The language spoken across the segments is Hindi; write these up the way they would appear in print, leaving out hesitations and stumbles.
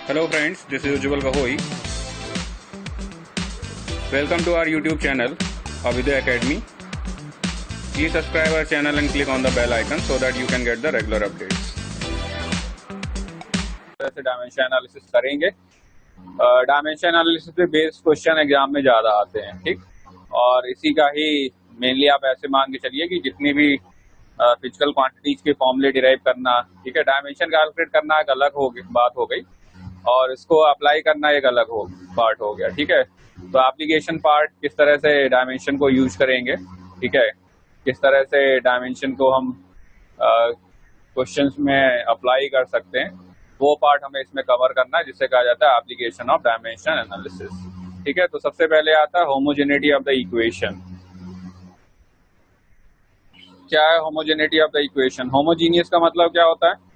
Hello friends, this is Ujjwal Gahoi. Welcome to our YouTube channel, Abhyuday Academy. Please subscribe our channel and click on the bell icon so that you can get the regular updates. ऐसे डायमेंशन एनालिसिस करेंगे। डायमेंशन एनालिसिस पे बेस्ड क्वेश्चन एग्जाम में ज़्यादा आते हैं, ठीक। और इसी का ही मेनली आप ऐसे मान के चलिए कि जितनी भी फिजिकल क्वांटिटीज के फॉर्मूले डिराइव करना, ठीक है, डायमेंशन कैलकुलेट करना एक अलग बात हो गई और इसको अप्लाई करना एक अलग पार्ट हो गया, ठीक है। तो एप्लीकेशन पार्ट किस तरह से डायमेंशन को यूज करेंगे, ठीक है, किस तरह से डायमेंशन को हम क्वेश्चंस में अप्लाई कर सकते हैं, वो पार्ट हमें इसमें कवर करना है, जिसे कहा जाता है एप्लीकेशन ऑफ डायमेंशन एनालिसिस, ठीक है। तो सबसे पहले आता है होमोजेनिटी ऑफ द इक्वेशन। क्या है homogeneity of the equation? Homogeneous का मतलब क्या होता है?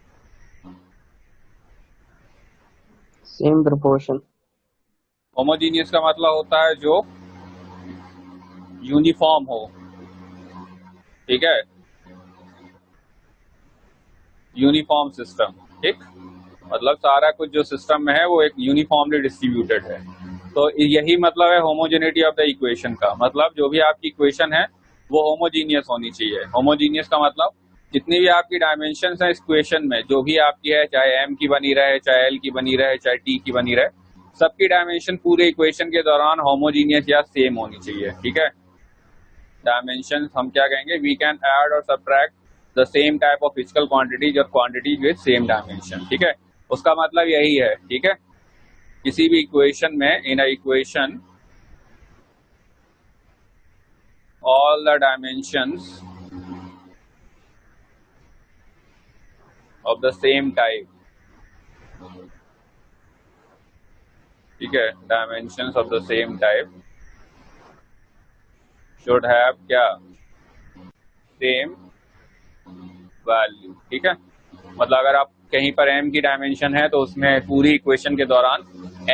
Same proportion. होमोजीनियस का मतलब होता है जो यूनिफॉर्म हो, ठीक है, यूनिफॉर्म सिस्टम, ठीक। मतलब सारा कुछ जो सिस्टम में है वो एक यूनिफॉर्मली डिस्ट्रीब्यूटेड है। तो यही मतलब है होमोजेनिटी ऑफ द इक्वेशन का। मतलब जो भी आपकी इक्वेशन है वो होमोजीनियस होनी चाहिए। होमोजीनियस का मतलब जितनी भी आपकी डायमेंशंस हैं इस इक्वेशन में, जो भी आपकी है, चाहे m की बनी रहे, चाहे l की बनी रहे, चाहे t की बनी रहे, सबकी डायमेंशन पूरे इक्वेशन के दौरान होमोजीनियस या सेम होनी चाहिए, ठीक है। डायमेंशन हम क्या कहेंगे? वी कैन ऐड और subtract the same type of physical quantities और क्वांटिटीज विद सेम डायमेंशन, ठीक है। उसका मतलब यही है, ठीक है। किसी भी इक्वेशन में, in a equation all the dimensions of the same type, ठीक है, dimensions of the same type should have क्या? same value, ठीक है। मतलब अगर आप कहीं पर m की डायमेंशन है तो उसमें पूरी इक्वेशन के दौरान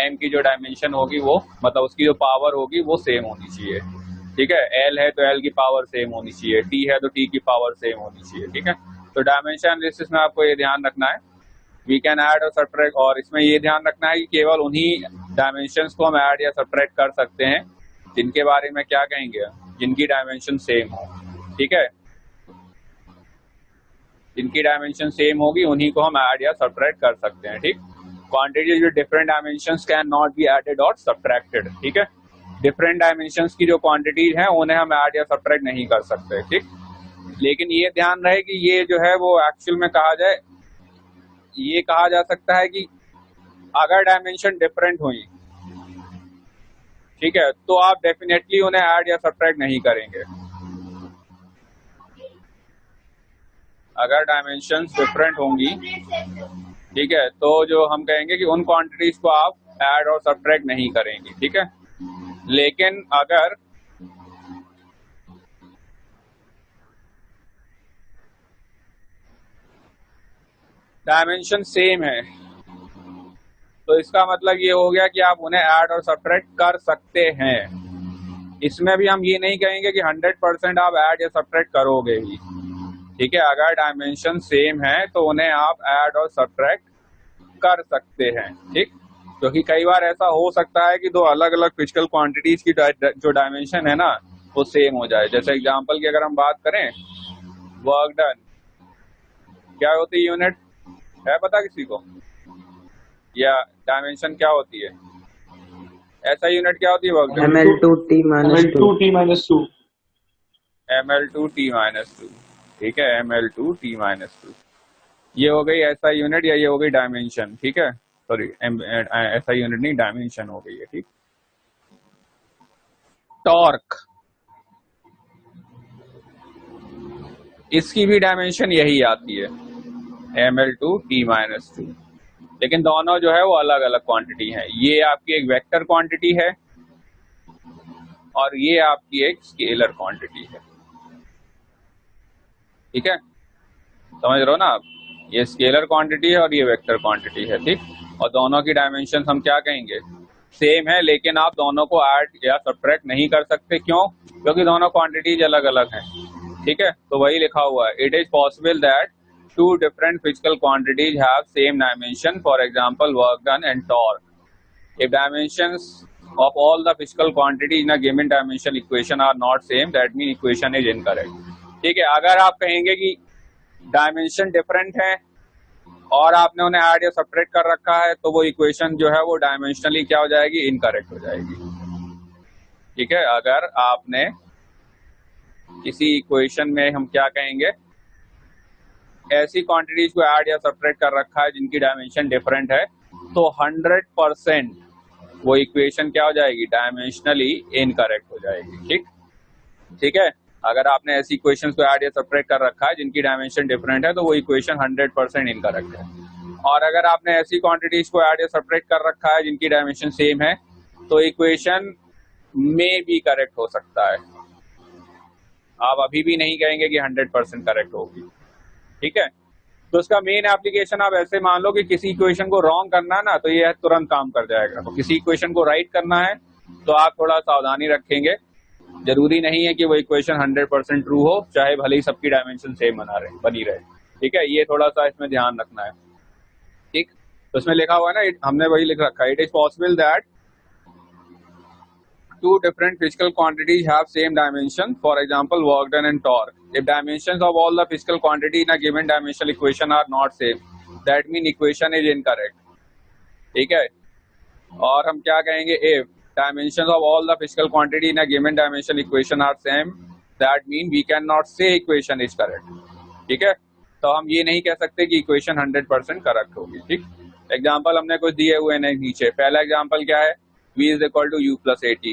m की जो डायमेंशन होगी वो, मतलब उसकी जो पावर होगी वो सेम होनी चाहिए, ठीक है। L है तो L की पावर सेम होनी चाहिए, T है तो T की पावर सेम होनी चाहिए, ठीक है। तो डायमेंशन एनालिसिस में आपको ये ध्यान रखना है, वी कैन ऐड और सब्ट्रैक्ट, और इसमें ये ध्यान रखना है कि केवल उन्हीं डायमेंशंस को हम ऐड या सब्ट्रैक्ट कर सकते हैं जिनके बारे में क्या कहेंगे, जिनकी डायमेंशन सेम हो, ठीक है। जिनकी डायमेंशन सेम होगी उन्हीं को हम ऐड या सब्ट्रैक्ट कर सकते हैं, ठीक। Quantities with different dimensions can not be added और सब्ट्रैक्टेड, ठीक है। डिफरेंट डायमेंशंस की जो क्वांटिटीज हैं उन्हें हम ऐड या सब्ट्रैक्ट नहीं कर सकते, ठीक। लेकिन ये ध्यान रहे कि ये जो है वो एक्चुअल में कहा जाए, ये कहा जा सकता है कि अगर डायमेंशन डिफरेंट हुई, ठीक है, तो आप डेफिनेटली उन्हें ऐड या सब्ट्रैक्ट नहीं करेंगे। अगर डायमेंशंस डिफरेंट होंगी, ठीक है, तो जो हम कहेंगे कि उन क्वांटिटीज को आप ऐड और सब्ट्रैक्ट नहीं करेंगे, ठीक है। लेकिन अगर डायमेंशन सेम है तो इसका मतलब ये हो गया कि आप उन्हें ऐड और सब्ट्रैक्ट कर सकते हैं। इसमें भी हम ये नहीं कहेंगे कि 100% आप ऐड या सब्ट्रैक्ट करोगे ही, ठीक है। अगर डायमेंशन सेम है तो उन्हें आप ऐड और सब्ट्रैक्ट कर सकते हैं, ठीक। क्योंकि कई बार ऐसा हो सकता है कि दो अलग अलग फिजिकल क्वांटिटीज की जो डायमेंशन है ना वो सेम हो जाए। जैसे एग्जांपल की अगर हम बात करें, वर्क डन क्या होती है? यूनिट है पता किसी को? या डायमेंशन क्या होती है? ऐसा यूनिट क्या होती है work done? ml2t minus 2 ml2t-2, ठीक है, ml2t-2 ये हो गई ऐसा यूनिट या ये हो गई डायमेंशन, ठीक है। सॉरी, ऐसा यूनिट नहीं, डायमेंशन हो गई है, ठीक। टॉर्क, इसकी भी डायमेंशन यही आती है, ml2t-2, लेकिन दोनों जो है वो अलग अलग क्वांटिटी है। ये आपकी एक वेक्टर क्वांटिटी है और ये आपकी एक स्केलर क्वांटिटी है, ठीक है, समझ रहे हो ना आप? ये स्केलर क्वांटिटी है और ये वेक्टर क्वांटिटी है, ठीक। और दोनों की डायमेंशन हम क्या कहेंगे? सेम है, लेकिन आप दोनों को ऐड या सब्ट्रैक्ट नहीं कर सकते। क्यों? क्योंकि दोनों क्वांटिटीज अलग अलग हैं, ठीक है। तो वही लिखा हुआ है, it is possible that two different physical quantities have same dimension, for example work done and torque. If dimensions of all the physical quantities in a given dimension equation are not same, that means equation is incorrect. ठीक है, अगर आप कहेंगे कि डायमेंशन डिफरेंट है और आपने उन्हें ऐड या सब्ट्रैक्ट कर रखा है तो वो इक्वेशन जो है वो डायमेंशनली क्या हो जाएगी, इनकरेक्ट हो जाएगी. ठीक है, अगर आपने किसी इक्वेशन में हम क्या कहेंगे, ऐसी क्वांटिटीज को ऐड या सब्ट्रैक्ट कर रखा है जिनकी डायमेंशन डिफरेंट है, तो 100% वो इक्वेशन क्या हो जाएगी, डायमेंशनली इनकरेक्ट हो जाएगी. ठीक है, अगर आपने ऐसी इक्वेशंस को ऐड या सब्ट्रैक्ट कर रखा है जिनकी डायमेंशन डिफरेंट है तो वो इक्वेशन 100% इनकरेक्ट है. और अगर आपने ऐसी क्वांटिटीज को ऐड या सब्ट्रैक्ट कर रखा है जिनकी डायमेंशन सेम है तो इक्वेशन में भी करेक्ट हो सकता है. आप अभी भी नहीं कहेंगे कि 100% करेक्ट होगी. ठीक है, तो उसका मेन एप्लीकेशन आप ऐसे मान लो कि किसी इक्वेशन को रॉन्ग करना है ना तो ये तुरंत काम कर जाएगा. तो किसी इक्वेशन को राइट करना है तो आप थोड़ा सावधानी रखेंगे. जरूरी नहीं है कि वो इक्वेशन 100% ट्रू हो, चाहे भले ही सबकी डायमेंशन सेम बनी रहे. ठीक है, ये थोड़ा सा इसमें ध्यान रखना है. ठीक, तो इसमें लिखा हुआ है ना, हमने वही लिख रखा है, it is possible that two different physical quantities have same dimension, for example work done and torque. If dimensions of all the physical quantity in a given dimensional equation are not same, that means equation is incorrect. ठीक है, और हम क्या कहेंगे, if dimensions of all the physical quantity in a given dimensional equation are same, that means we cannot say equation is correct. ठीक है, तो हम ये नहीं कह सकते कि इक्वेशन 100% करेक्ट होगी. ठीक, एग्जाम्पल हमने कुछ दिए हुए हैं नीचे. पहला एग्जाम्पल क्या है, v is equal to u plus at.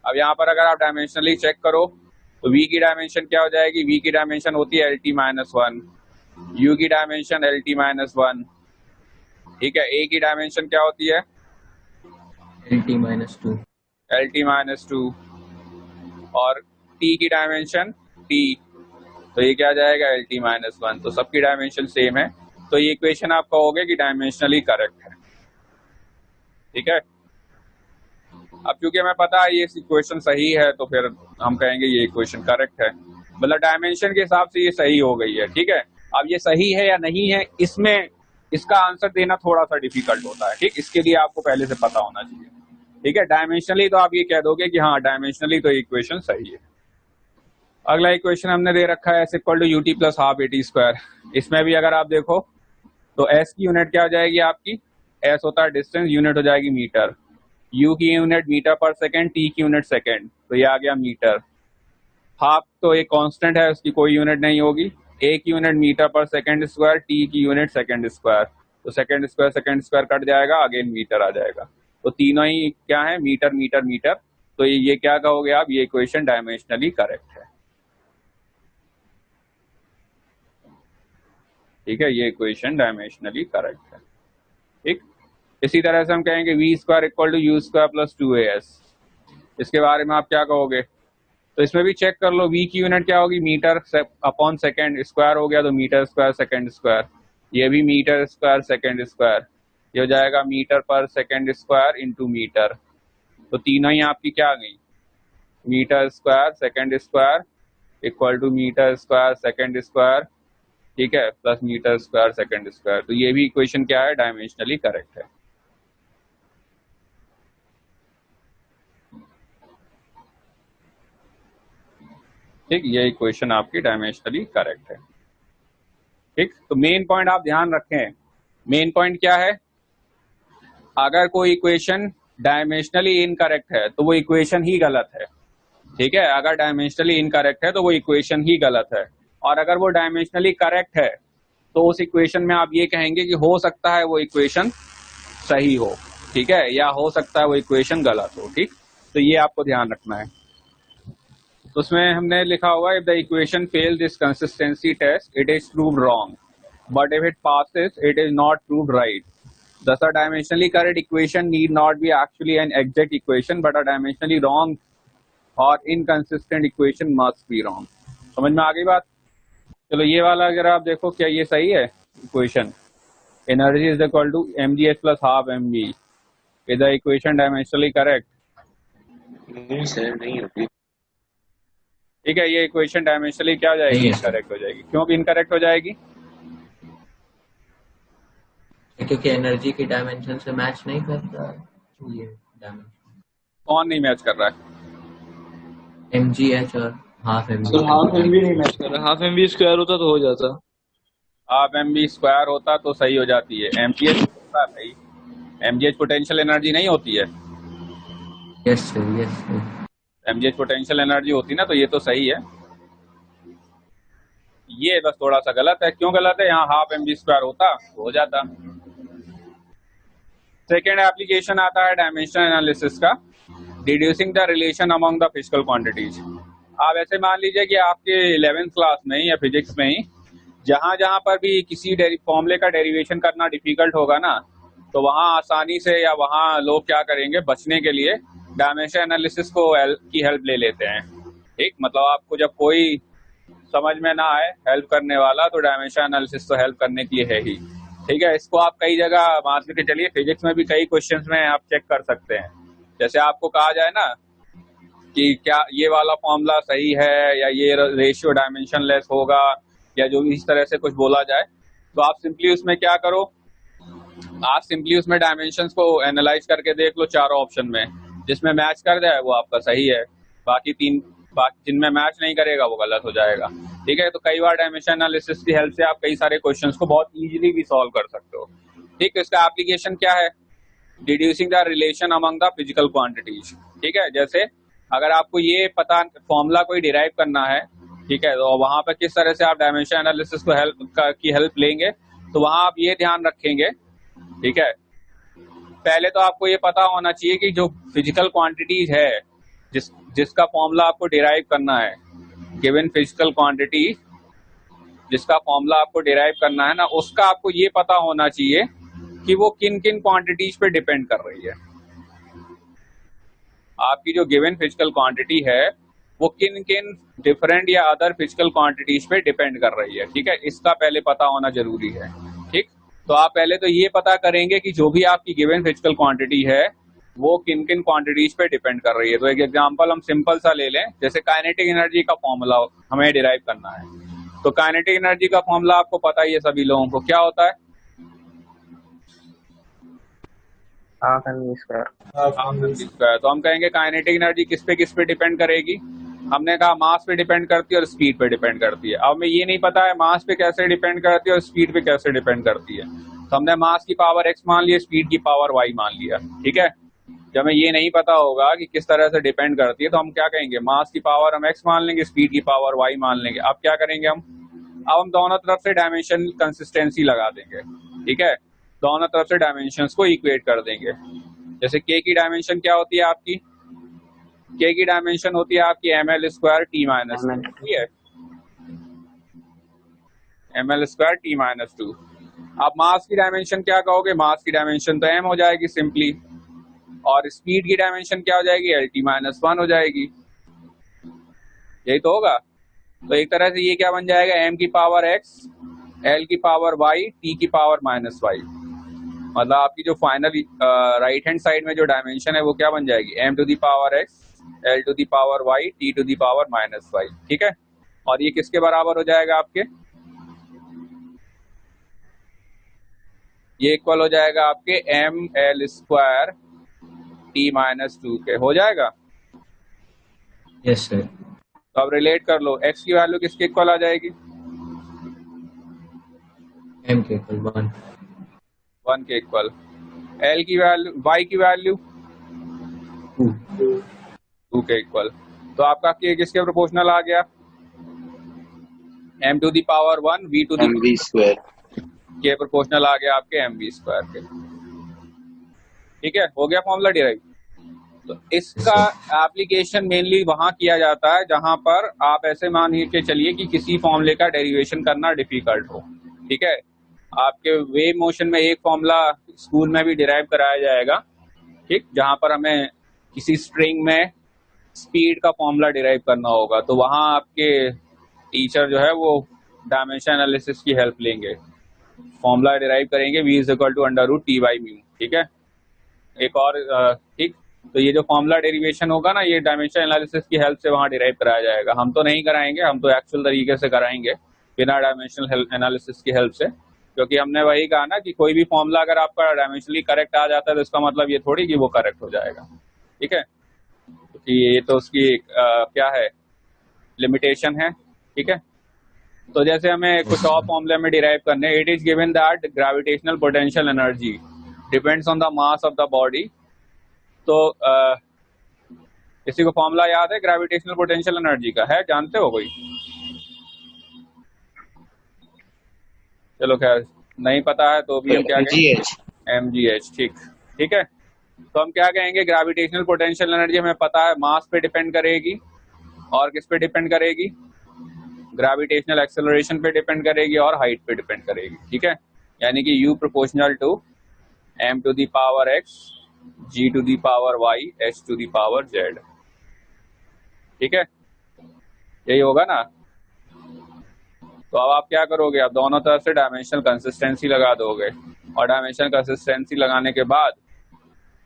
अब यहाँ पर अगर आप डायमेंशनली चेक करो तो v की डायमेंशन क्या हो जाएगी, v की डायमेंशन होती है LT-1, u की डायमेंशन LT-1. ठीक है, a की डायमेंशन क्या होती है, LT-2, और t की डायमेंशन t, तो ये क्या आ जाएगा, LT-1. तो सबकी डायमेंशन सेम है, तो ये इक्वेशन आप कहोगे कि डायमेंशनली करेक्ट है. ठीक है, अब क्योंकि हमें पता है ये इक्वेशन सही है तो फिर हम कहेंगे ये इक्वेशन करेक्ट है, मतलब डायमेंशन के हिसाब से ये सही हो गई है. ठीक है, अब ये सही है या नहीं है, इसमें इसका आंसर देना थोड़ा सा डिफिकल्ट होता है. ठीक, इसके लिए आपको पहले से पता होना चाहिए. ठीक है, डायमेंशनली तो आप ये कह दोगे कि हाँ डायमेंशनली तो इक्वेशन सही है. अगला इक्वेशन हमने दे रखा है s equal to ut plus half at². इसमें भी अगर आप देखो तो s की यूनिट क्या हो जाएगी आपकी, s होता है डिस्टेंस, यूनिट हो जाएगी मीटर, u की यूनिट मीटर पर सेकेंड, t की यूनिट सेकेंड, तो ये आ गया मीटर. हाफ तो एक कांस्टेंट है, उसकी कोई यूनिट नहीं होगी. a की यूनिट मीटर पर सेकेंड स्क्वायर, t की यूनिट सेकेंड स्क्वायर, तो सेकेंड स्क्वायर कट जाएगा, अगेन मीटर आ जाएगा. तो तीनों ही क्या है, मीटर मीटर मीटर. तो ये क्या कहोगे आप, ये इक्वेशन डायमेंशनली करेक्ट है. ठीक है, ये इक्वेशन डायमेंशनली करेक्ट है. ठीक, इसी तरह से हम कहेंगे v² equal to u² plus 2as. इसके बारे में आप क्या कहोगे, तो इसमें भी चेक कर लो, v की यूनिट क्या होगी, मीटर अपॉन सेकेंड, स्क्वायर हो गया तो मीटर स्क्वायर सेकेंड स्क्वायर, ये भी मीटर स्क्वायर सेकेंड स्क्वायर, ये हो जाएगा मीटर पर सेकेंड स्क्वायर इंटू मीटर. तो तीनों ही आपकी क्या आ गई, metre square second square equal to metre square second square. ठीक है, plus metre square second square. तो ये भी इक्वेशन क्या है, डायमेंशनली करेक्ट है. ठीक, ये इक्वेशन आपकी डायमेंशनली करेक्ट है. ठीक, तो मेन पॉइंट आप ध्यान रखें. मेन पॉइंट क्या है, अगर कोई इक्वेशन डायमेंशनली इनकरेक्ट है तो वो इक्वेशन ही गलत है. ठीक है, अगर डायमेंशनली इनकरेक्ट है तो वो इक्वेशन ही गलत है, और अगर वो डायमेंशनली करेक्ट है तो उस इक्वेशन में आप ये कहेंगे कि हो सकता है वो इक्वेशन सही हो. ठीक है, या हो सकता है वो इक्वेशन गलत हो. ठीक, तो ये आपको ध्यान रखना है. तो उसमें हमने लिखा हुआ है, if the equation fail this consistency test it is proved wrong, but if it passes it is not proved right. Thus, a dimensionally correct equation need not be actually an exact equation, but a dimensionally wrong or inconsistent equation must be wrong. समझ में आ गई बात. चलो ये वाला अगर आप देखो, क्या ये सही है equation, energy is equal to mgh plus half mv. Is the equation dimensionally correct? नहीं सर, नहीं होती. ठीक है, ये इक्वेशन डायमेंशनली क्या हो जाएगी, इनकरेक्ट हो जाएगी। क्यों इनकरेक्ट हो जाएगी? क्योंकि एनर्जी की डायमेंशन से मैच नहीं करता ये डायमेंशन। कौन नहीं मैच कर रहा है? mgh और half m sir half m भी नहीं मैच कर रहा, हाफ एम बी स्क्वायर होता तो हो जाता। हाफ एम बी स्क्वायर होता तो सही हो जाती है। एमजीएच होता भाई, एमजीएच पोटेंशियल एनर्जी नहीं होती है। Yes sir, yes sir. MGH potential energy होती ना, तो ये तो सही है। ये बस थोड़ा सा गलत है। क्यों गलत है? यहाँ हाफ एम बी स्क्वायर होता तो हो जाता। सेकेंड एप्लीकेशन आता है डायमेंशनल एनालिसिस का, deducing the relation among the physical quantities. आप ऐसे मान लीजिए कि आपके 11th क्लास में या फिजिक्स में ही जहां जहां पर भी किसी फॉर्मूले का डेरिवेशन करना डिफिकल्ट होगा ना, तो वहां आसानी से या वहां लोग क्या करेंगे, बचने के लिए डायमेंशन एनालिसिस को की हेल्प ले लेते हैं। ठीक, मतलब आपको जब कोई समझ में ना आए हेल्प करने वाला, तो डायमेंशन एनालिसिस तो हेल्प करने के लिए है ही। ठीक है, इसको आप कई जगह मान के चलिए, फिजिक्स में भी कई क्वेश्चंस में आप चेक कर सकते हैं। जैसे आपको कहा जाए ना कि क्या ये वाला फॉर्मूला सही है या ये रेशियो डायमेंशनलेस होगा, या जो भी इस तरह से कुछ बोला जाए, तो आप सिंपली उसमें क्या करो, आप सिंपली उसमें डायमेंशंस को एनालाइज करके देख लो चारों ऑप्शन में, जिसमें मैच कर जाए वो आपका सही है, बाकी जिनमें मैच नहीं करेगा वो गलत हो जाएगा। ठीक है, तो कई बार डायमेंशन एनालिसिस की हेल्प से आप कई सारे क्वेश्चंस को बहुत इजीली भी सॉल्व कर सकते हो। ठीक, तो इसका एप्लीकेशन क्या है, deducing the relation among the physical quantities. ठीक है, जैसे अगर आपको ये पता फॉर्मूला कोई डिराइव करना है, ठीक है, तो वहां पर किस तरह से आप डायमेंशन एनालिसिस को की हेल्प लेंगे, तो वहां आप ये ध्यान रखेंगे। ठीक है, पहले तो आपको ये पता होना चाहिए कि जो फिजिकल क्वांटिटीज है, जिसका फॉर्मूला आपको डिराइव करना है, गिवन फिजिकल क्वांटिटी जिसका फॉर्मूला आपको डिराइव करना है ना, उसका आपको ये पता होना चाहिए कि वो किन किन क्वांटिटीज पे डिपेंड कर रही है। आपकी जो गिवन फिजिकल क्वांटिटी है वो किन किन डिफरेंट या अदर फिजिकल क्वांटिटीज पे डिपेंड कर रही है। ठीक है, इसका पहले पता होना जरूरी है। ठीक, तो आप पहले तो ये पता करेंगे कि जो भी आपकी गिवन फिजिकल क्वांटिटी है वो किन किन क्वांटिटीज पे डिपेंड कर रही है। तो एक एग्जांपल हम सिंपल सा ले लें, जैसे काइनेटिक एनर्जी का फॉर्मूला हमें डिराइव करना है, तो काइनेटिक एनर्जी का फॉर्मूला आपको पता ही है सभी लोगों को, क्या होता है? Half m v square. तो हम कहेंगे काइनेटिक एनर्जी किस पे डिपेंड करेगी? हमने कहा मास पे डिपेंड करती है और स्पीड पे डिपेंड करती है। अब हमें ये नहीं पता है मास पे कैसे डिपेंड करती है और स्पीड पे कैसे डिपेंड करती है, तो हमने मास की पावर x मान लिया, स्पीड की पावर y मान लिया। ठीक है, जब हमें ये नहीं पता होगा कि किस तरह से डिपेंड करती है, तो हम क्या कहेंगे, मास की पावर हम x मान लेंगे, स्पीड की पावर y मान लेंगे। अब क्या करेंगे हम दोनों तरफ से डायमेंशन कंसिस्टेंसी लगा देंगे। ठीक है, दोनों तरफ से डायमेंशंस को इक्वेट कर देंगे। जैसे k की डायमेंशन क्या होती है आपकी, k की डायमेंशन होती है आपकी ml स्क्वायर t माइनस, ठीक है, ml स्क्वायर t माइनस 2। आप मास की डायमेंशन क्या कहोगे, मास की डायमेंशन तो m हो जाएगी सिंपली, और स्पीड की डायमेंशन क्या हो जाएगी, lt माइनस 1 हो जाएगी। यही तो होगा। तो एक तरह से ये क्या बन जाएगा, m की पावर x, l की पावर y, t की पावर माइनस y। मतलब आपकी जो फाइनल राइट हैंड साइड में जो डायमेंशन है वो क्या बन जाएगी, m to the power x, l to the power y, t to the power minus y। ठीक है, और ये किसके बराबर हो जाएगा आपके, ये इक्वल हो जाएगा आपके ml स्क्वायर t माइनस 2 के, हो जाएगा। Yes sir. तो अब रिलेट कर लो, x की वैल्यू किसके इक्वल आ जाएगी, m के इक्वल 1 के इक्वल, l की वैल्यू, y की वैल्यू 2 के इक्वल। तो आपका k किसके प्रोपोर्शनल आ गया, m to the power 1 v to the square के प्रोपोर्शनल आ गया आपके mv स्क्वायर के। ठीक है, हो गया फॉर्मूला डिराइव। तो इसका एप्लीकेशन मेनली वहां किया जाता है जहां पर आप ऐसे मान के चलिए कि किसी फॉर्मूले का डेरिवेशन करना डिफिकल्ट हो। ठीक है, आपके वेव मोशन में एक फॉर्मूला स्कूल में भी डिराइव कराया जाएगा। ठीक, जहां पर हमें किसी स्ट्रिंग में स्पीड का फॉर्मूला डिराइव करना होगा, तो वहां आपके टीचर जो है वो डायमेंशन एनालिसिस की हेल्प लेंगे, फॉर्मूला डिराइव करेंगे v is equal to under root t by mu. ठीक है, एक और ठीक, तो ये जो फॉर्मूला डेरिवेशन होगा ना, ये डायमेंशन एनालिसिस की हेल्प से वहां डिराइव कराया जाएगा। हम तो नहीं कराएंगे, हम तो एक्चुअल तरीके से कराएंगे बिना डायमेंशनल एनालिसिस की हेल्प से, क्योंकि हमने वही कहा ना कि कोई भी फॉर्मूला अगर आपका डायमेंशनली करेक्ट आ जाता है तो इसका मतलब ये थोड़ी कि वो करेक्ट हो जाएगा। ठीक है, क्योंकि ये तो उसकी क्या है, लिमिटेशन है। ठीक है, तो जैसे हमें कुछ और फॉर्मूले में डिराइव करने, it is given that gravitational potential energy depends on the mass of the body. तो किसी को फॉर्मूला याद है ग्रेविटेशनल पोटेंशियल एनर्जी का? है, जानते हो कोई? चलो खैर, नहीं पता है तो भी हम क्या कहेंगे, mgh। ठीक है, तो हम क्या कहेंगे, ग्रेविटेशनल पोटेंशियल एनर्जी हमें पता है मास पे डिपेंड करेगी और किस पे डिपेंड करेगी, ग्रेविटेशनल एक्सेलरेशन पे डिपेंड करेगी और हाइट पे डिपेंड करेगी। ठीक है, यानी कि u proportional to m to the power x, g to the power y, h to the power z। ठीक है, यही होगा ना। तो अब आप क्या करोगे, आप दोनों तरफ से डायमेंशनल कंसिस्टेंसी लगा दोगे और डायमेंशनल कंसिस्टेंसी लगाने के बाद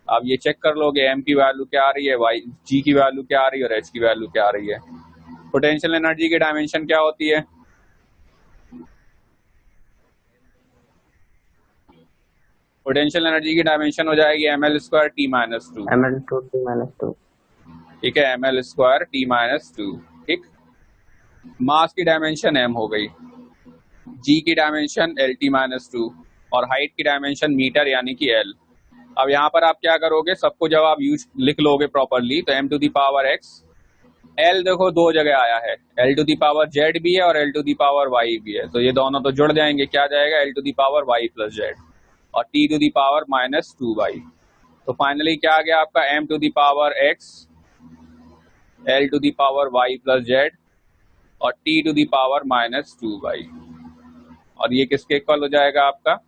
आप ये चेक कर लोगे m की वैल्यू क्या आ रही है, y g की वैल्यू क्या आ रही है और h की वैल्यू क्या आ रही है। पोटेंशियल एनर्जी की डायमेंशन क्या होती है? पोटेंशियल एनर्जी की डायमेंशन हो जाएगी ml square t minus 2। ml2 t minus 2। ठीक है, ml स्क्वायर t माइनस 2। ठीक, मास की डायमेंशन m हो गई, g की डायमेंशन lt माइनस 2 और हाइट की डायमेंशन मीटर यानी कि l। अब यहाँ पर आप क्या करोगे, सबको जब आप यूज लिख लोगे प्रॉपरली तो m to the power x, l देखो दो जगह आया है, l to the power z भी है और l to the power y भी है, तो ये दोनों तो जुड़ जाएंगे, क्या जाएगा, l to the power y प्लस z और t to the power minus 2y। तो फाइनली क्या आ गया आपका, m to the power x, l to the power y प्लस z और t to the power minus 2y। और ये किसके इक्वल हो जाएगा आपका,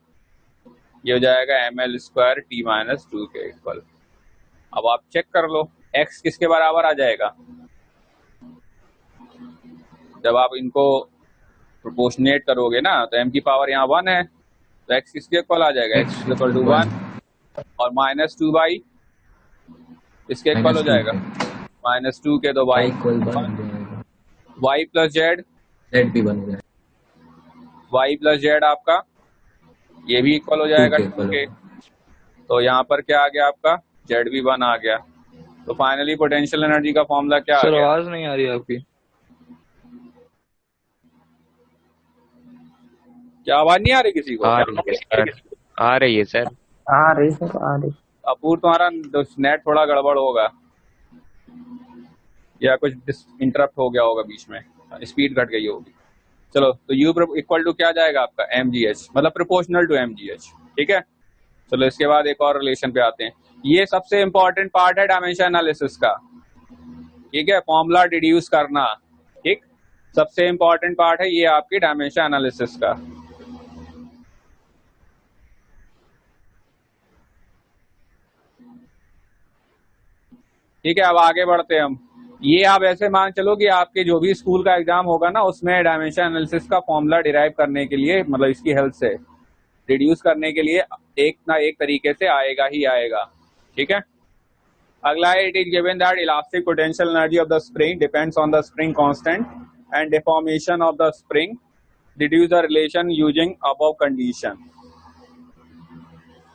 ये हो जाएगा ml स्क्वायर t माइनस 2 के इक्वल। अब आप चेक कर लो x किसके बराबर आ जाएगा, जब आप इनको प्रोपोर्शनेट करोगे ना तो m की पावर यहाँ 1 है तो x किसके इक्वल आ जाएगा, x इक्वल टू 1 और माइनस 2y इसके इक्वल हो जाएगा, माइनस 2 के, तो y इक्वल 1 हो जाएगा, y प्लस z, z भी 1 हो जाएगा, y प्लस z आपका ये भी इक्वल हो जाएगा 2 के। तो यहाँ पर क्या आ गया आपका, z भी 1 आ गया। तो फाइनली पोटेंशियल एनर्जी का फॉर्मूला क्या आ सर गया? आवाज नहीं आ रही आपकी। क्या आवाज नहीं आ रही किसी को? आ रही है सर, आ रही है सर। आ रही सर, आ रही। अपूर तुम्हारा नेट थोड़ा गड़बड़ होगा या कुछ इंटरप्ट हो गया होगा बीच में, स्पीड घट गई होगी। चलो, तो u इक्वल टू क्या जाएगा आपका, mgh, मतलब प्रोपोर्शनल टू mgh। ठीक है, चलो इसके बाद एक और रिलेशन पे आते हैं। ये सबसे इंपॉर्टेंट पार्ट है डायमेंशन एनालिसिस का। ठीक है, फॉर्मूला डिड्यूस करना, ठीक, सबसे इंपॉर्टेंट पार्ट है ये आपकी डायमेंशन एनालिसिस का। ठीक है, अब आगे बढ़ते हैं हम। ये आप ऐसे मान चलो कि आपके जो भी स्कूल का एग्जाम होगा ना उसमें डायमेंशन एनालिसिस का फॉर्मूला डिराइव करने के लिए, मतलब इसकी हेल्प से रिड्यूस करने के लिए एक ना एक तरीके से आएगा ही आएगा। ठीक है, अगला है, it is given that elastic potential energy of the spring depends on the spring constant and deformation of the spring, deduce the relation using above condition.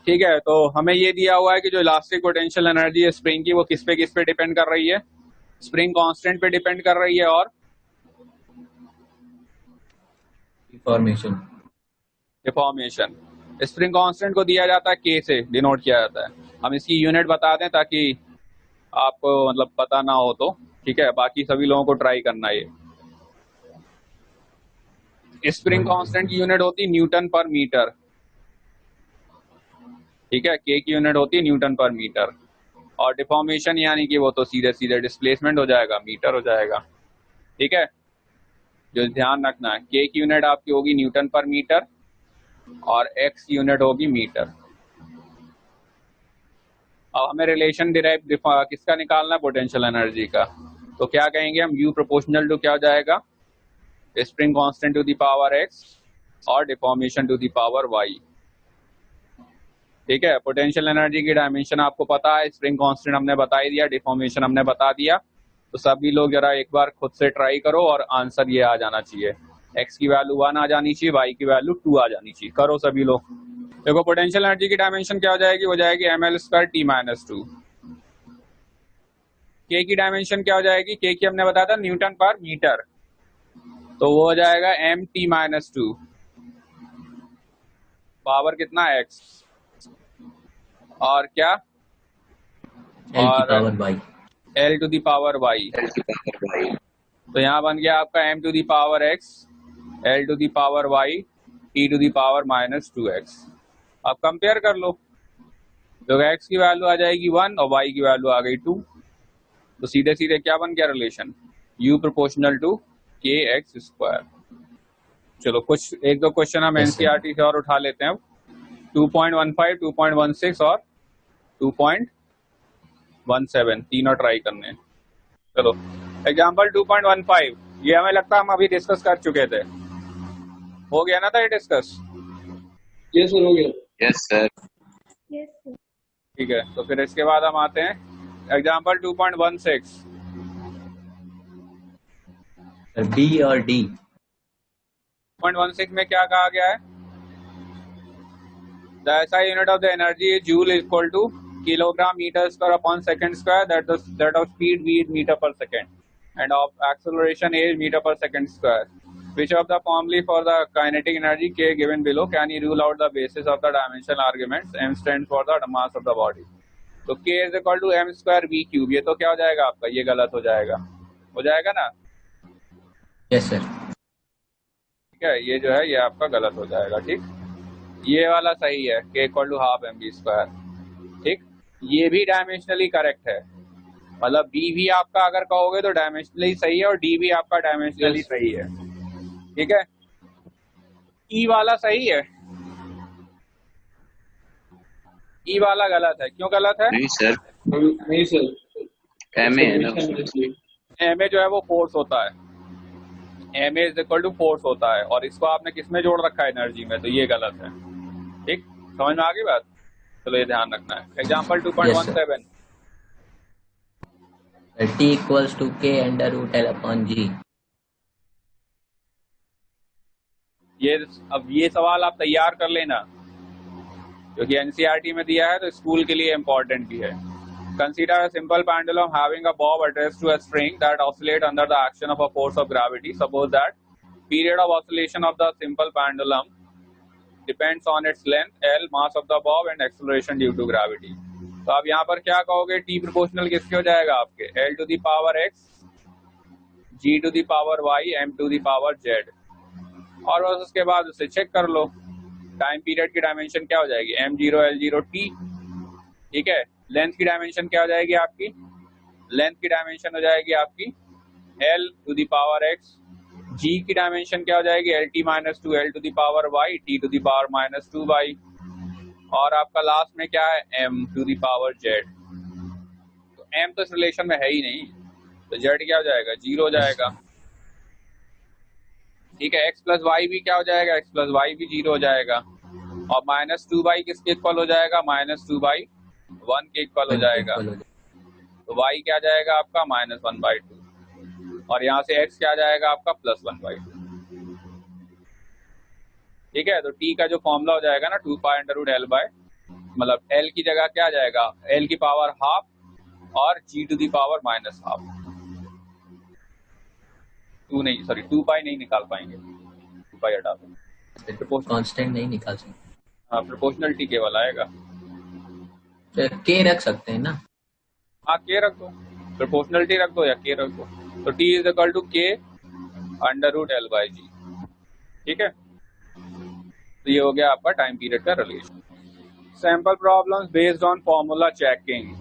ठीक है, तो हमें ये दिया हुआ है कि जो इलास्टिक पोटेंशियल एनर्जी है स्प्रिंग की वो किस पे डिपेंड कर रही है, स्प्रिंग कांस्टेंट पे डिपेंड कर रही है और डिफॉर्मेशन। स्प्रिंग कांस्टेंट को दिया जाता है k से डिनोट किया जाता है। हम इसकी यूनिट बता दें ताकि आपको मतलब पता ना हो तो। ठीक है, बाकी सभी लोगों को ट्राई करना है। स्प्रिंग कांस्टेंट की यूनिट होती है न्यूटन पर मीटर। ठीक है, k की यूनिट होती है न्यूटन पर मीटर और डिफॉर्मेशन यानी कि वो तो सीधे सीधे डिस्प्लेसमेंट हो जाएगा, मीटर हो जाएगा। ठीक है, जो ध्यान रखना है k की यूनिट आपकी होगी न्यूटन पर मीटर और x की यूनिट होगी मीटर। अब हमें रिलेशन डिराइव किसका निकालना है, पोटेंशियल एनर्जी का। तो क्या कहेंगे हम, u प्रोपोर्शनल टू क्या हो जाएगा, spring constant to the power x और deformation to the power y। ठीक है। पोटेंशियल एनर्जी की डायमेंशन आपको पता है, स्प्रिंग कांस्टेंट हमने बता ही दिया, डिफॉर्मेशन हमने बता दिया। तो सभी लोग जरा एक बार खुद से ट्राई करो और आंसर ये आ जाना चाहिए, x की वैल्यू 1 आ जानी चाहिए, y की वैल्यू 2 आ जानी चाहिए। करो सभी लोग। देखो पोटेंशियल एनर्जी की डायमेंशन क्या हो जाएगी, हो जाएगी ml²t-2। k की डायमेंशन क्या हो जाएगी, k की हमने बताया था न्यूटन पर मीटर, तो वो हो जाएगा mt-2। पावर कितना है x, और क्या, L की और power y। l to the power y। तो यहाँ बन गया आपका m to the power x, l to the power y, t to the power -2x। अब कंपेयर कर लो, तो x की वैल्यू आ जाएगी 1 और y की वैल्यू आ गई 2। तो सीधे सीधे क्या बन गया relation, u proportional to kx²। चलो कुछ एक दो क्वेश्चन हम Yes, sir. एनसीईआरटी से और उठा लेते हैं। 2.15, 2.16 और 2.17 तीनों ट्राई करने हैं। चलो एग्जाम्पल 2.15, ये हमें लगता है हम अभी डिस्कस कर चुके थे, हो गया ना था ये डिस्कस? यस सर, हो गया। Yes sir. ठीक है, तो फिर इसके बाद हम आते हैं एग्जाम्पल 2.16। B और D। 2.16 में क्या कहा गया है, the SI unit of the energy is joule equal to kilogram metre square upon second square, that of speed v is metre per second and of acceleration is meter per second square. Which of the formulae for the kinetic energy k given below can you rule out the basis of the dimensional arguments? M stands for the mass of the body. तो k is equal to m square v cube, ये तो क्या हो जाएगा आपका, ये गलत हो जाएगा ना? Yes sir. ठीक है, ये जो है ये आपका गलत हो जाएगा। ठीक, ये वाला सही है, k equal to half m v square. ठीक, ये भी डायमेंशनली करेक्ट है, मतलब b भी आपका अगर कहोगे तो डायमेंशनली सही है और d भी आपका डायमेंशनली सही है। ठीक है, e वाला सही है, e वाला गलत है। क्यों गलत है? नहीं सर, नहीं सर, एम ए है ना। ma जो है वो फोर्स होता है, ma is equal to force होता है, और इसको आपने किस में जोड़ रखा है, एनर्जी में, तो ये गलत है। ठीक, समझ में आ गई बात? चलो ये ध्यान रखना है। Example 2.17, T equals to K under root L upon G। अब ये सवाल आप तैयार कर लेना, क्योंकि एनसीईआरटी में दिया है तो स्कूल के लिए इम्पोर्टेंट भी है। Consider a simple pendulum having a bob attached to a spring that oscillates under the action of a force of gravity. Suppose that period of oscillation of the simple pendulum depends on its length, L, mass of the bob and acceleration due to gravity. तो आप यहाँ पर क्या कहोगे, t प्रोपोर्शनल किसके हो जाएगा आपके, L to the power x, G to the power y, M to the power z। और बस उसके बाद उसे चेक कर लो, टाइम पीरियड की डायमेंशन क्या हो जाएगी, m0 L0 t। ठीक है, लेंथ की डायमेंशन क्या हो जाएगी आपकी, लेंथ की डायमेंशन हो जाएगी आपकी L to the power x, G की डायमेंशन क्या हो जाएगी, LT-2 L to the power y, T to the power -2y, और आपका लास्ट में क्या है, M to the power z। तो M तो इस रिलेशन में है ही नहीं, तो z क्या हो जाएगा, 0 हो जाएगा। ठीक है, x प्लस वाई भी क्या हो जाएगा, x प्लस वाई भी 0 हो जाएगा, और -2y किसके इक्वल हो जाएगा, -2/1 के इक्वल हो जाएगा। तो y क्या जाएगा आपका, -1/2, और यहाँ से x क्या जाएगा आपका, +1/2। ठीक है, तो t का जो फॉर्मूला हो जाएगा ना, 2π/L, मतलब L की जगह क्या जाएगा, L की पावर हाफ और G to the power -half. 2π नहीं निकाल पाएंगे, 2π हटा दो, कांस्टेंट नहीं निकाल सकते। हाँ, प्रोपोर्शनलिटी केवल आएगा। तो K रख सकते हैं ना? हाँ, K रख दो, प्रोपोर्शनलिटी रख दो या K रख दो, तो T is equal to K/L/G। ठीक है, तो ये हो गया आपका टाइम पीरियड का relation. Sample problems based on formula checking.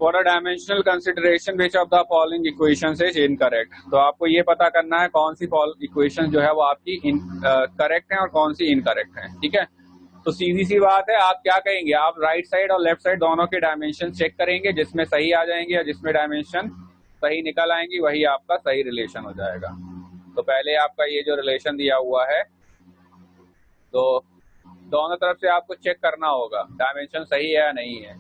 For a dimensional consideration which of the following equations is incorrect. तो आपको ये पता करना है कौन सी इक्वेशन जो है वो आपकी करेक्ट है और कौन सी इनकरेक्ट है। ठीक है, तो सीधी सी बात है, आप क्या करेंगे, आप राइट साइड और लेफ्ट साइड दोनों के डायमेंशन चेक करेंगे, जिसमें सही आ जाएंगे या जिसमें डायमेंशन सही निकल आएंगी वही आपका सही रिलेशन हो जाएगा। तो पहले आपका ये जो रिलेशन दिया हुआ है, तो दोनों तरफ से आपको चेक करना होगा डायमेंशन सही है या नहीं है।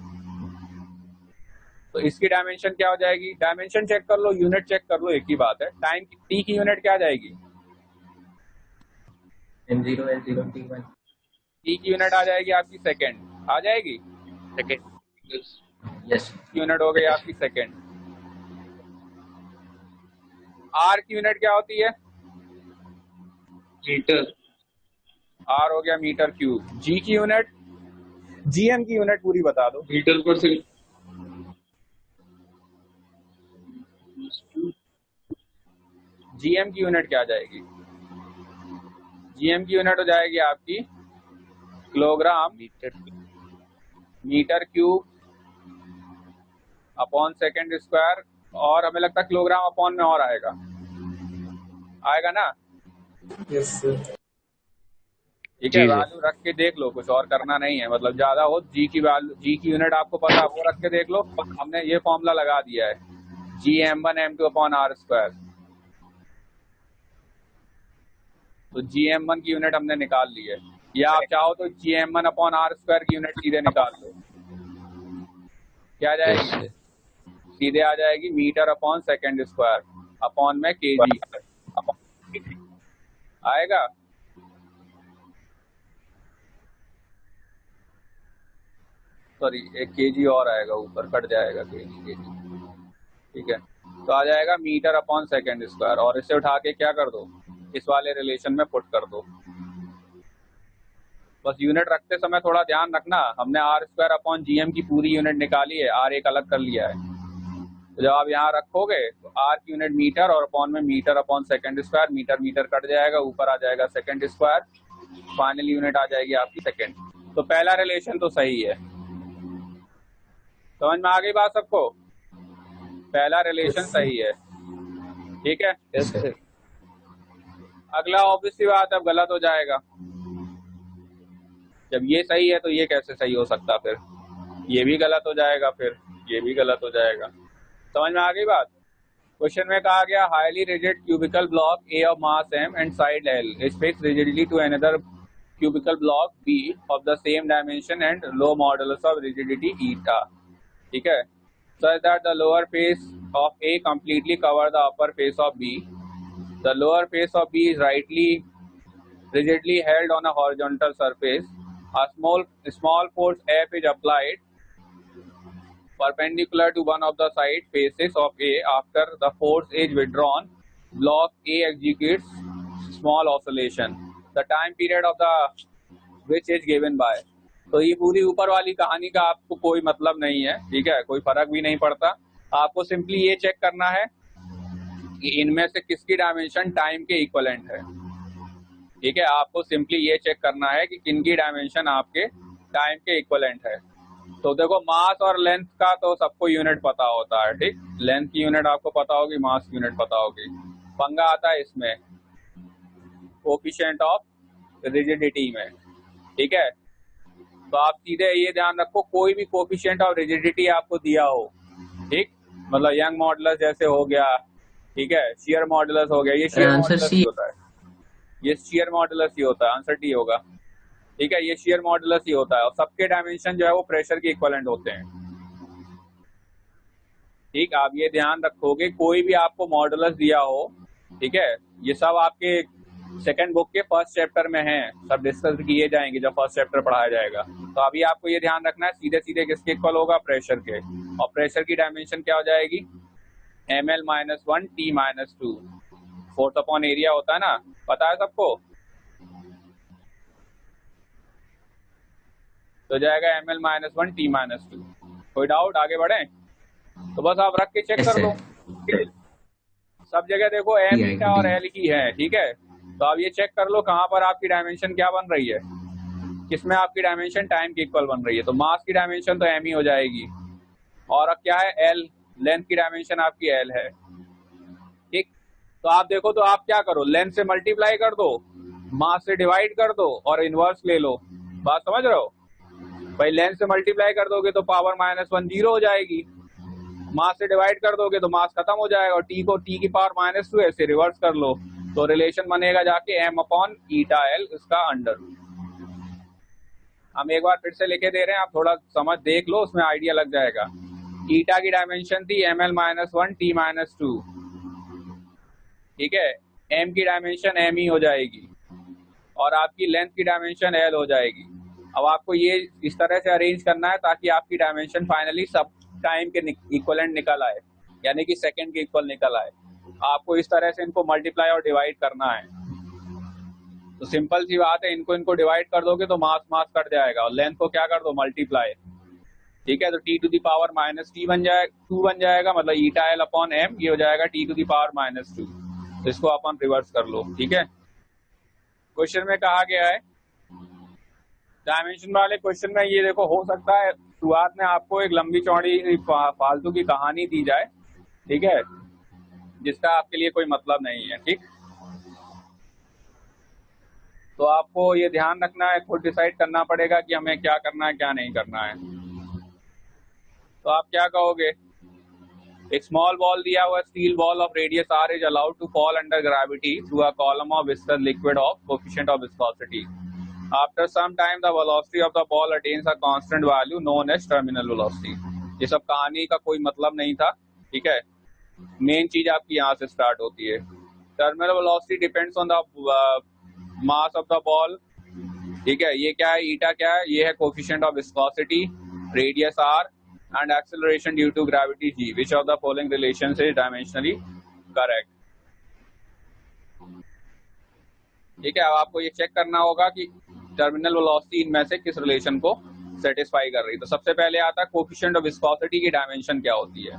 तो इसकी डायमेंशन क्या हो जाएगी, डायमेंशन चेक कर लो, यूनिट चेक कर लो, एक ही बात है। टाइम की टी की यूनिट क्या आ जाएगी, M0 L0 T1। टी की यूनिट आ जाएगी आपकी सेकेंड, आ जाएगी Yes. यस यूनिट हो गई आपकी सेकेंड। आर की यूनिट क्या होती है, Meter. आर हो गया मीटर क्यूब। जी की यूनिट, जीएम की यूनिट पूरी बता दो। Meter per second. जीएम की यूनिट क्या आ जाएगी, जीएम की यूनिट हो जाएगी आपकी kilogram metre cube upon second square, और हमें लगता है किलोग्राम अपॉन में और आएगा ना। Yes sir. ठीक है, वैल्यू रख के देख लो, कुछ और करना नहीं है। मतलब ज्यादा हो जी की वैल्यू, जी की यूनिट आपको पता है, वो रख के देख लो। हमने ये फॉर्मूला लगा दिया है, जी M1 M2 upon R square. तो जी M1 की यूनिट हमने निकाल ली है, या आप चाहो तो G M1 upon R square की यूनिट सीधे निकाल लो। क्या आ जाएगी, सीधे आ जाएगी meter upon second square upon में केजी आएगा। सॉरी, एक केजी और आएगा, ऊपर कट जाएगा केजी। ठीक है, तो आ जाएगा मीटर अपॉन सेकेंड स्क्वायर, और इसे उठा के क्या कर दो, इस वाले रिलेशन में पुट कर दो। बस यूनिट रखते समय थोड़ा ध्यान रखना, हमने आर स्क्वायर अपॉन जीएम की पूरी यूनिट निकाली है, आर एक अलग कर लिया है। तो जब आप यहाँ रखोगे तो आर की यूनिट मीटर और अपॉन में metre upon second square, metre metre cut जाएगा, ऊपर आ जाएगा सेकेंड स्क्वायर, फाइनल यूनिट आ जाएगी आपकी सेकेंड। तो पहला रिलेशन तो सही है, समझ में आ गई बात सबको, पहला रिलेशन सही है। ठीक है, यस सर। अगला ऑब्वियस सी बात है, अब गलत हो जाएगा। जब ये सही है तो ये कैसे सही हो सकता, फिर ये भी गलत हो जाएगा, फिर ये भी गलत हो जाएगा। समझ में आ गई बात। क्वेश्चन में कहा गया highly rigid cubical block A of mass m and side l is fixed rigidly to another cubical block b of the same dimension and low modulus of rigidity eta. ठीक है, such that the lower face of A completely cover the upper face of B. The lower face of B is rigidly held on a horizontal surface. A small force F is applied perpendicular to one of the side faces of A. After the force is withdrawn, block A executes small oscillation. The time period of the which is given by. तो ये पूरी ऊपर वाली कहानी का आपको कोई मतलब नहीं है, ठीक है, कोई फर्क भी नहीं पड़ता। आपको सिंपली ये चेक करना है कि इनमें से किसकी डायमेंशन टाइम के इक्वलेंट है। ठीक है, आपको सिंपली ये चेक करना है कि किनकी डायमेंशन आपके टाइम के इक्वलेंट है। तो देखो, मास और लेंथ का तो सबको यूनिट पता होता है, ठीक, लेंथ की यूनिट आपको पता होगी, मास की यूनिट पता होगी। पंगा आता है इसमें कोफिशिएंट ऑफ रिजिडिटी में। ठीक है, तो आप सीधे ये ध्यान रखो, कोई भी कोफिशिएंट ऑफ रिजिडिटी आपको दिया हो, ठीक, मतलब यंग मॉडुलस जैसे हो गया, ठीक है, शियर मॉडुलस हो गया, ये शियर मॉडुलस ही होता है, ये शियर मॉडुलस ही होता है, आंसर डी होगा। ठीक है, ये शियर मॉडुलस ही होता है, और सबके डायमेंशन जो है वो प्रेशर के इक्विवेलेंट होते हैं। ठीक, आप ये ध्यान रखोगे, कोई भी आपको मॉडुलस दिया हो, ठीक है, ये सब आपके सेकंड बुक के फर्स्ट चैप्टर में है, सब डिस्कस किए जाएंगे जब फर्स्ट चैप्टर पढ़ाया जाएगा। तो अभी आपको ये ध्यान रखना है, सीधे सीधे किसके इक्वल होगा, प्रेशर के, और प्रेशर की डायमेंशन क्या हो जाएगी, ml-1 t-2, force upon area होता है ना, पता है सबको, तो जाएगा ml-1 t-2। कोई डाउट, आगे बढ़े? तो बस आप रख के चेक कर लो, सब जगह देखो m बीटा और l की है, ठीक है। तो आप ये चेक कर लो कहाँ पर आपकी डायमेंशन क्या बन रही है, किसमें आपकी डायमेंशन टाइम की इक्वल बन रही है। तो मास की डायमेंशन तो m ही हो जाएगी, और अब क्या है, l, लेंथ की डायमेंशन आपकी l है। ठीक, तो आप देखो, तो आप क्या करो, लेंथ से मल्टीप्लाई कर दो, मास से डिवाइड कर दो, और इनवर्स ले लो। बात समझ रहे हो भाई, लेंथ से मल्टीप्लाई कर दोगे तो पावर -1 0 हो जाएगी, मास से डिवाइड कर दोगे तो मास खत्म हो जाएगा, और टी को टी की पावर -2 ऐसे रिवर्स कर लो, तो रिलेशन बनेगा जाके m/eta l इसका अंडर। हम एक बार फिर से लिखे दे रहे हैं, आप थोड़ा समझ देख लो, उसमें आइडिया लग जाएगा। ईटा की डायमेंशन थी ml-1 t-2, ठीक है। m की डायमेंशन m ही हो जाएगी और आपकी लेंथ की डायमेंशन l हो जाएगी। अब आपको ये इस तरह से अरेंज करना है ताकि आपकी डायमेंशन फाइनली सब टाइम के इक्वलेंट निकल आए, यानी कि सेकंड के इक्वल निकल आए। आपको इस तरह से इनको मल्टीप्लाई और डिवाइड करना है। तो सिंपल सी बात है, इनको डिवाइड कर दोगे तो मास मास कट जाएगा और लेंथ को क्या कर दो, मल्टीप्लाई, ठीक है। तो t⁻⁻² बन जाएगा, मतलब ईटा l अपॉन m, ये हो जाएगा t⁻²। तो इसको अपन रिवर्स कर लो, ठीक है। क्वेश्चन में कहा गया है, डायमेंशन वाले क्वेश्चन में ये देखो, हो सकता है शुरुआत में आपको एक लंबी चौड़ी फालतू की कहानी दी जाए, ठीक है, जिसका आपके लिए कोई मतलब नहीं है, ठीक। तो आपको ये ध्यान रखना है, खुद डिसाइड करना पड़ेगा कि हमें क्या करना है क्या नहीं करना है। तो आप क्या कहोगे, एक स्मॉल बॉल दिया हुआ steel ball of radius r is allowed to fall under gravity through a column of viscous liquid of coefficient of viscosity. After some time the velocity of the ball attains a constant value known as terminal velocity. ये सब कहानी का कोई मतलब नहीं था, ठीक है। मेन चीज आपकी यहाँ से स्टार्ट होती है। Terminal velocity depends on the mass of the ball, ठीक है। ये क्या है, ईटा क्या है, ये है coefficient of viscosity, radius r and acceleration due to gravity g. Which of the following relations is dimensionally correct? ठीक है। अब आपको ये चेक करना होगा कि टर्मिनल वेलोसिटी इनमें से किस रिलेशन को सेटिस्फाई कर रही है। तो सबसे पहले आता है कोएफिशिएंट ऑफ विस्कोसिटी की डायमेंशन क्या होती है,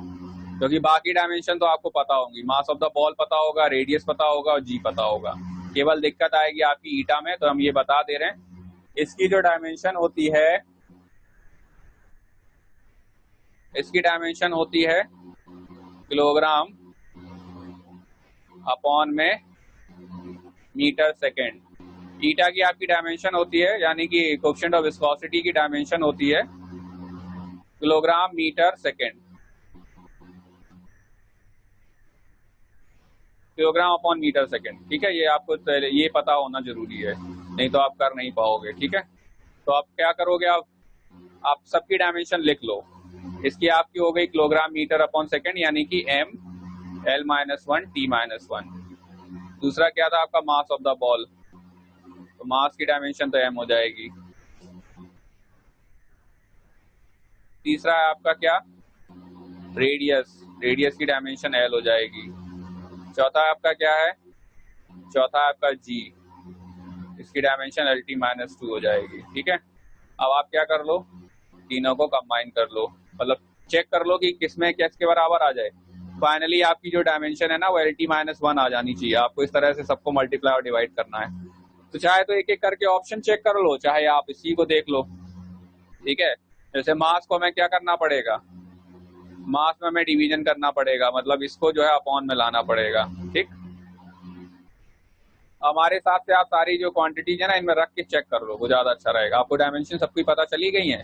क्योंकि बाकी डायमेंशन तो आपको पता होंगी, मास ऑफ द बॉल पता होगा, रेडियस पता होगा और जी पता होगा। केवल दिक्कत आएगी आपकी ईटा में, तो हम ये बता दे रहे हैं, इसकी जो डायमेंशन होती है, इसकी डायमेंशन होती है किलोग्राम अपॉन में मीटर सेकेंड। ईटा की आपकी डायमेंशन होती है, यानी कि कोएफिशिएंट ऑफ विस्कोसिटी की डायमेंशन होती है kilogram metre second, kilogram upon metre second, ठीक है। ये आपको ये पता होना जरूरी है, नहीं तो आप कर नहीं पाओगे, ठीक है। तो आप क्या करोगे, आप सबकी डायमेंशन लिख लो। इसकी आपकी हो गई किलोग्राम मीटर अपॉन सेकेंड, यानी कि m l-1 t-1। दूसरा क्या था आपका, मास ऑफ द बॉल, तो मास की डायमेंशन तो m हो जाएगी। तीसरा है आपका क्या, रेडियस, रेडियस की डायमेंशन l हो जाएगी। चौथा आपका क्या है, चौथा आपका g, इसकी डायमेंशन l-2 हो जाएगी, ठीक है। अब आप क्या कर लो, तीनों को कंबाइन कर लो, मतलब चेक कर लो कि किसमें किसके बराबर आ जाए। फाइनली आपकी जो डायमेंशन है ना, वो l-1 आ जानी चाहिए। आपको इस तरह से सबको मल्टीप्लाई और डिवाइड करना है। तो चाहे तो एक एक करके ऑप्शन चेक कर लो, चाहे आप इसी को देख लो, ठीक है। जैसे मास को हमें क्या करना पड़ेगा, मास में हमें डिवीजन करना पड़ेगा, मतलब इसको जो है अपॉन में लाना पड़ेगा, ठीक। हमारे हिसाब से आप सारी जो क्वांटिटीज है ना, इनमें रख के चेक कर लो, वो ज्यादा अच्छा रहेगा। आपको डायमेंशन सबकी पता चली गई है,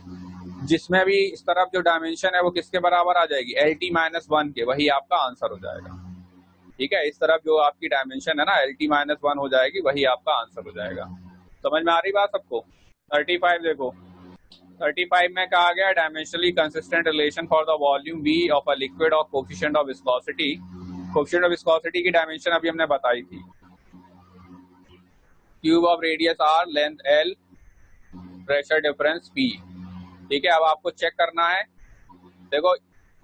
जिसमें भी इस तरफ जो डायमेंशन है वो किसके बराबर आ जाएगी, l-1 के, वही आपका आंसर हो जाएगा, ठीक है। इस तरफ जो आपकी डायमेंशन है ना, l-1 हो जाएगी, वही आपका आंसर हो जाएगा। समझ में आ रही बात सबको। 35 देखो, 35 में कहा गया dimensionally consistent relation for the volume v of a liquid of coefficient of viscosity. Coefficient of viscosity की डायमेंशन अभी हमने बताई थी, cube of radius r, length l, pressure difference p, ठीक है। अब आपको चेक करना है, देखो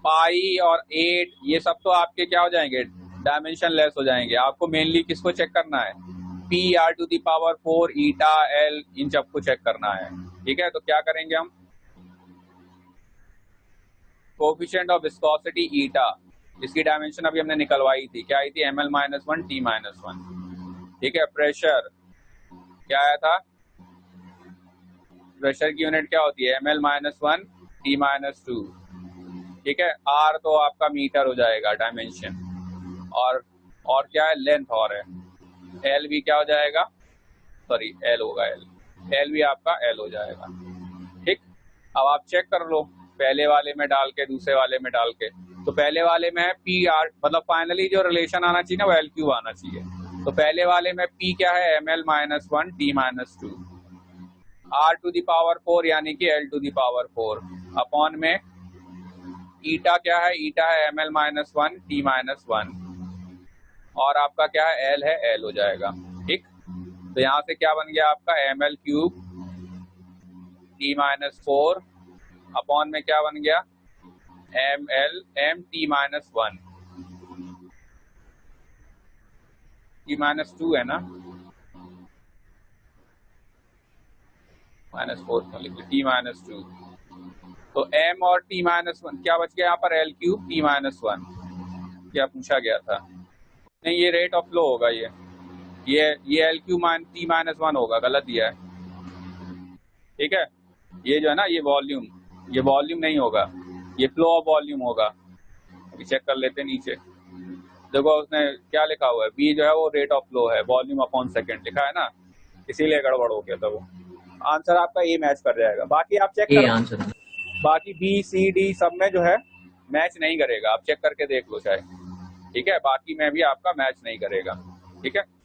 पाई और 8 ये सब तो आपके क्या हो जाएंगे, डायमेंशन लेस हो जाएंगे। आपको मेनली किसको चेक करना है, p r⁴ ईटा l, इन सबको चेक करना है, ठीक है। तो क्या करेंगे हम, कोएफिशिएंट ऑफ विस्कोसिटी ईटा, इसकी डायमेंशन अभी हमने निकलवाई थी, क्या आई थी, ml-1 t-1, ठीक है। प्रेशर क्या आया था, प्रेशर की यूनिट क्या होती है, ml-1 t-2, ठीक है। r तो आपका मीटर हो जाएगा डायमेंशन, और क्या है, लेंथ और है, l भी क्या हो जाएगा, सॉरी l होगा, l भी आपका l हो जाएगा, ठीक। अब आप चेक कर लो, पहले वाले में डाल के दूसरे वाले में डाल के। तो पहले वाले में है पी आर, मतलब फाइनली जो रिलेशन आना चाहिए ना, वो l3 आना चाहिए। तो पहले वाले में p क्या है, ml-1 t-2, r to the power 4 यानी कि l to the power 4 upon में ईटा क्या है, ईटा है ml माइनस 1 t माइनस 1 और आपका क्या है l है, l हो जाएगा। ठीक, तो यहाँ से क्या बन गया आपका ml cube t minus 4 upon में क्या बन गया ml m t minus 1 t minus 2 है ना, माइनस 4 क्यों लिखे, t माइनस 2, तो m और t माइनस 1 क्या बच गया यहाँ पर l क्यूब t माइनस 1, क्या पूछा गया था, नहीं ये रेट ऑफ फ्लो होगा, ये l क्यूब t माइनस 1 होगा, गलत दिया है। ठीक है, ये जो है ना ये वॉल्यूम नहीं होगा, ये फ्लो ऑफ वॉल्यूम होगा। अभी चेक कर लेते हैं नीचे, देखो उसने क्या लिखा हुआ है, v जो है वो रेट ऑफ फ्लो है, वॉल्यूम अपॉन सेकंड लिखा है ना, इसीलिए गड़बड़ हो गया था वो। आंसर आपका ए मैच कर जाएगा, बाकी आप चेक करो, आंसर बाकी बी सी डी सब में जो है मैच नहीं करेगा, आप चेक करके देख लो चाहे। ठीक है, बाकी में भी आपका मैच नहीं करेगा। ठीक है।